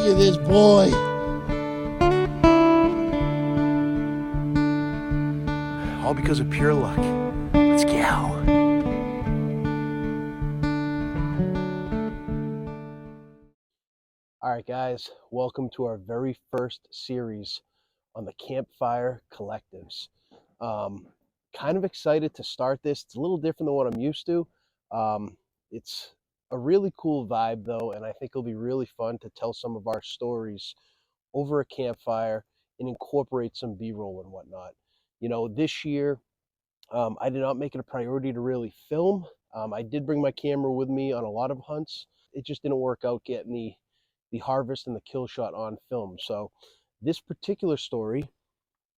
at this boy. All because of pure luck. Let's go. All right, guys, welcome to our very first series on the Campfire Collectives. Kind of excited to start this. It's a little different than what I'm used to. It's a really cool vibe, though, and I think it'll be really fun to tell some of our stories over a campfire and incorporate some B-roll and whatnot. You know, this year, I did not make it a priority to really film. I did bring my camera with me on a lot of hunts. It just didn't work out getting the harvest and the kill shot on film. So this particular story,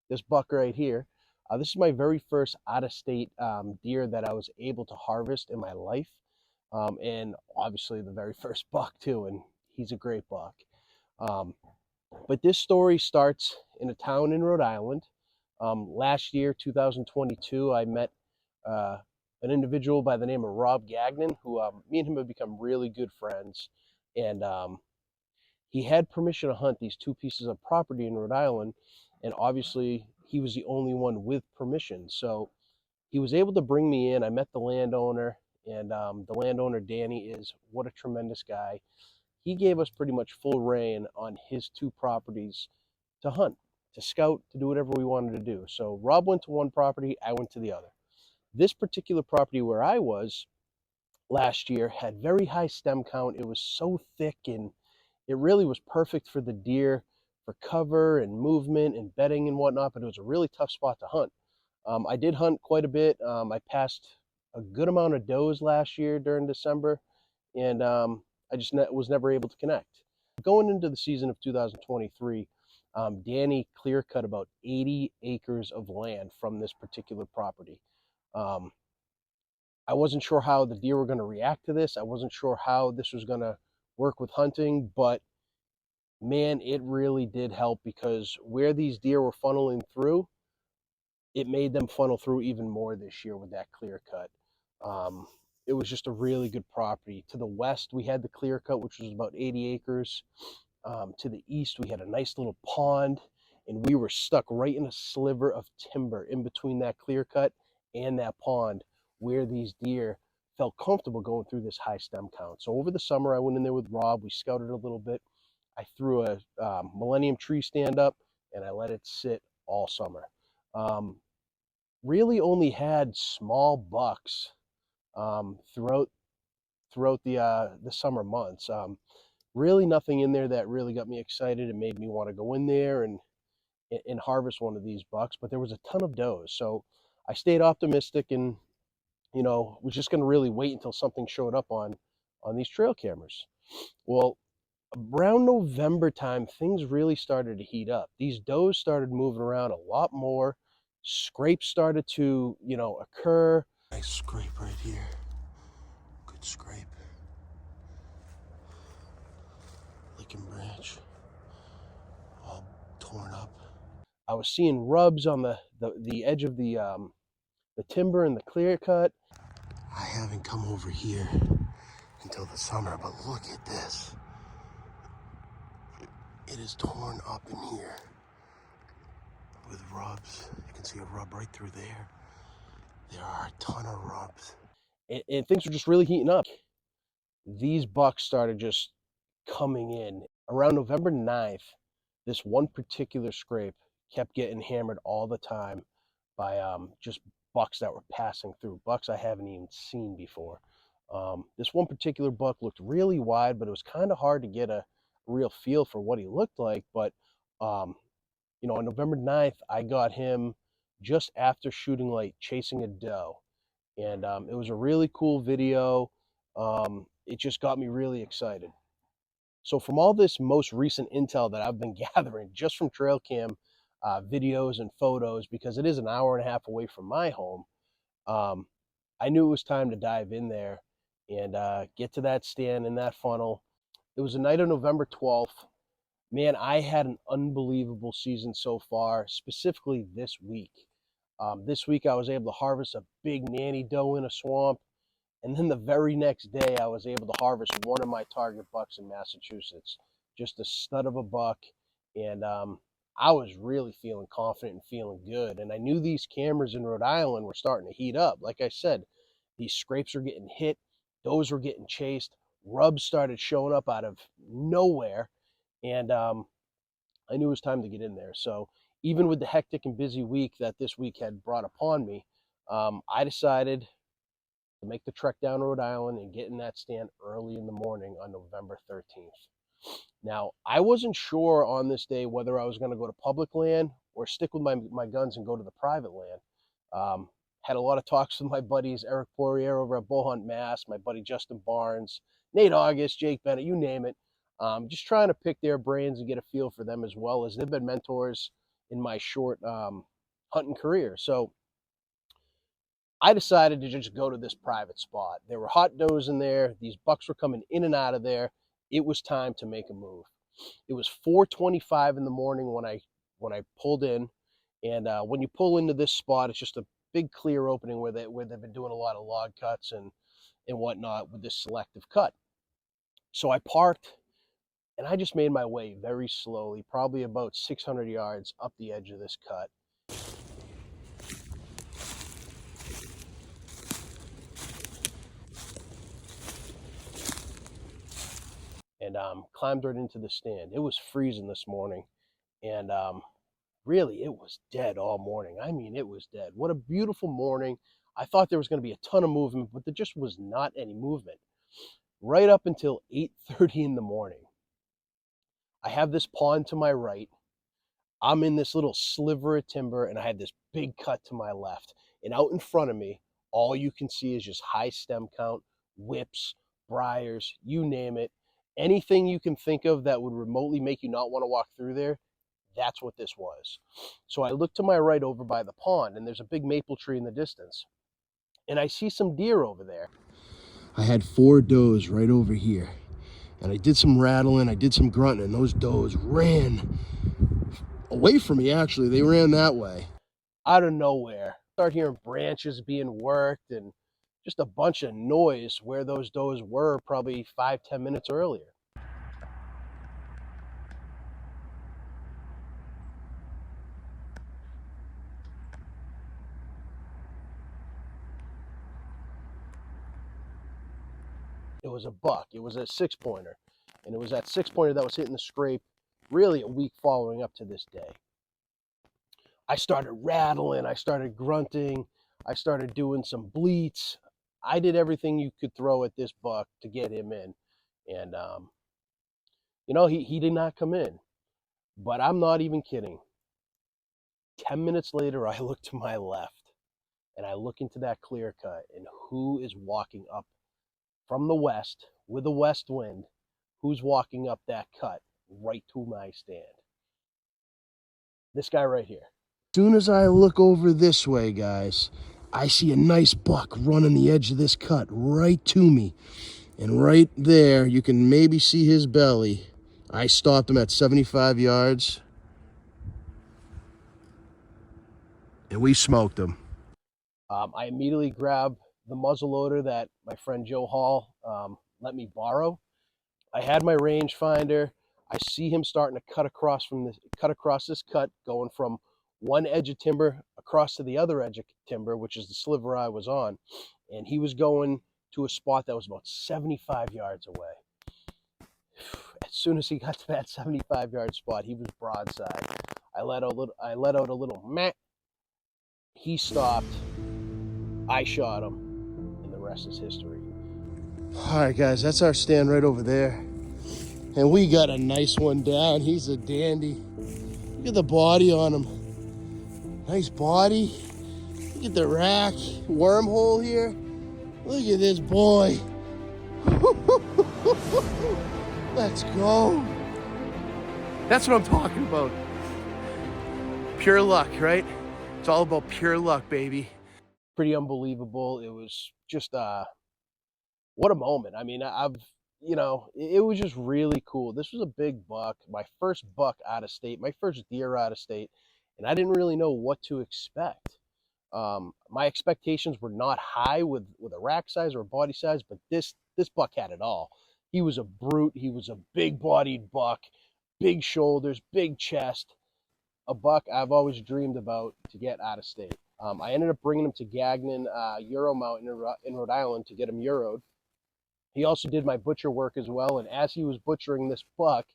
this buck right here, this is my very first out-of-state deer that I was able to harvest in my life. And obviously the very first buck too, and he's a great buck. But this story starts in a town in Rhode Island. Last year, 2022, I met an individual by the name of Rob Gagnon, who me and him have become really good friends. And he had permission to hunt these two pieces of property in Rhode Island, and obviously he was the only one with permission. So he was able to bring me in. I met the landowner, and the landowner, Danny, is what a tremendous guy. He gave us pretty much full reign on his two properties to hunt, to scout, to do whatever we wanted to do. So Rob went to one property, I went to the other. This particular property where I was last year had very high stem count. It was so thick, and it really was perfect for the deer, for cover and movement and bedding and whatnot, but it was a really tough spot to hunt. I did hunt quite a bit. I passed a good amount of does last year during December, and I just was never able to connect. Going into the season of 2023, Danny clear cut about 80 acres of land from this particular property. I wasn't sure how the deer were going to react to this. I wasn't sure how this was going to work with hunting, but man, it really did help, because where these deer were funneling through, it made them funnel through even more this year with that clear cut. It was just a really good property. To the west, we had the clear cut, which was about 80 acres. To the east, we had a nice little pond, and we were stuck right in a sliver of timber in between that clear cut and that pond, where these deer felt comfortable going through this high stem count. So over the summer, I went in there with Rob. We scouted a little bit. I threw a Millennium tree stand up, and I let it sit all summer. Really only had small bucks throughout the summer months. Really nothing in there that really got me excited and made me want to go in there and harvest one of these bucks, but there was a ton of does. So I stayed optimistic, and was just going to really wait until something showed up on these trail cameras. Well, around November time, things really started to heat up. These does started moving around a lot more. Scrapes started to, occur. Nice scrape right here. Good scrape. Licking branch. All torn up. I was seeing rubs on the edge of the timber and the clear cut. I haven't come over here until the summer, but look at this. It is torn up in here with rubs. You can see a rub right through there. There are a ton of rubs. And things were just really heating up. These bucks started just coming in. Around November 9th, this one particular scrape kept getting hammered all the time by just bucks that were passing through, bucks I haven't even seen before. This one particular buck looked really wide, but it was kind of hard to get a real feel for what he looked like. But on November 9th, I got him just after shooting light, chasing a doe, and it was a really cool video. It just got me really excited. So from all this most recent intel that I've been gathering just from trail cam videos and photos, because it is an hour and a half away from my home, I knew it was time to dive in there and get to that stand in that funnel. It was the night of November 12th. Man, I had an unbelievable season so far, specifically this week. This week I was able to harvest a big nanny doe in a swamp, and then the very next day I was able to harvest one of my target bucks in Massachusetts. just a stud of a buck. And I was really feeling confident and feeling good. And I knew these cameras in Rhode Island were starting to heat up. Like I said, these scrapes were getting hit, does were getting chased, rubs started showing up out of nowhere. And I knew it was time to get in there. So even with the hectic and busy week that this week had brought upon me, I decided to make the trek down Rhode Island and get in that stand early in the morning on November 13th. Now, I wasn't sure on this day whether I was going to go to public land or stick with my guns and go to the private land. Had a lot of talks with my buddies, Eric Poirier over at Bull Hunt, Mass, my buddy Justin Barnes, Nate August, Jake Bennett, you name it. Just trying to pick their brains and get a feel for them, as well as they've been mentors in my short hunting career. So I decided to just go to this private spot. There were hot does in there. These bucks were coming in and out of there. It was time to make a move. It was 4:25 in the morning when I pulled in, and when you pull into this spot, it's just a big clear opening where they've been doing a lot of log cuts and whatnot with this selective cut. So I parked, and I just made my way very slowly, probably about 600 yards up the edge of this cut. And climbed right into the stand. It was freezing this morning, and really, it was dead all morning. I mean, it was dead. What a beautiful morning. I thought there was going to be a ton of movement, but there just was not any movement. Right up until 8:30 in the morning. I have this pond to my right. I'm in this little sliver of timber, and I had this big cut to my left. And out in front of me, all you can see is just high stem count, whips, briars, you name it. Anything you can think of that would remotely make you not want to walk through there, that's what this was. So I look to my right over by the pond, and there's a big maple tree in the distance. And I see some deer over there. I had 4 does right over here. And I did some rattling, I did some grunting, and those does ran away from me, actually. They ran that way. Out of nowhere, start hearing branches being worked and just a bunch of noise where those does were probably 5-10 minutes earlier. It was a buck. It was a 6-pointer. And it was that 6-pointer that was hitting the scrape really a week following up to this day. I started rattling. I started grunting. I started doing some bleats. I did everything you could throw at this buck to get him in. And, he did not come in. But I'm not even kidding. 10 minutes later, I look to my left. And I look into that clear cut. And who is walking up from the west with a west wind? Who's walking up that cut right to my stand? This guy right here. As soon as I look over this way, guys, I see a nice buck running the edge of this cut right to me. And right there, you can maybe see his belly. I stopped him at 75 yards. And we smoked him. I immediately grabbed the muzzleloader that my friend Joe Hall let me borrow. I had my rangefinder. I see him starting to cut across this cut, going from one edge of timber across to the other edge of timber, which is the sliver I was on. And he was going to a spot that was about 75 yards away. As soon as he got to that 75-yard spot, he was broadside. I let out a little meh. He stopped. I shot him, and the rest is history. All right, guys, that's our stand right over there. And we got a nice one down. He's a dandy. Look at the body on him. Nice body. Look at the rack. Wormhole here. Look at this boy. Let's go. That's what I'm talking about. Pure luck, right? It's all about pure luck, baby. Pretty unbelievable. It was just what a moment. I mean, it was just really cool. This was a big buck, my first buck out of state, my first deer out of state, and I didn't really know what to expect. My expectations were not high with a rack size or a body size, but this buck had it all. He was a brute. He was a big-bodied buck, big shoulders, big chest, a buck I've always dreamed about to get out of state. I ended up bringing him to Gagnon Euro Mountain in Rhode Island to get him Euroed. He also did my butcher work as well, and as he was butchering this buck,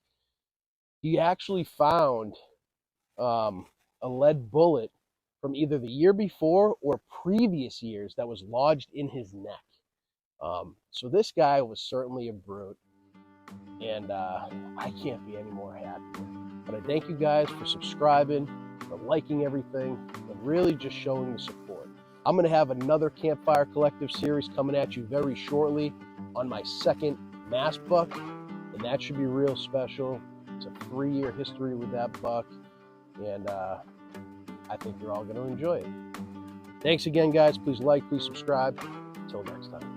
he actually found a lead bullet from either the year before or previous years that was lodged in his neck. So this guy was certainly a brute, and I can't be any more happy. But I thank you guys for subscribing, for liking everything, and really just showing the support. I'm going to have another Campfire Collective series coming at you very shortly on my second mass buck, and that should be real special. It's a 3-year history with that buck, and I think you're all going to enjoy it. Thanks again, guys. Please like, please subscribe. Until next time.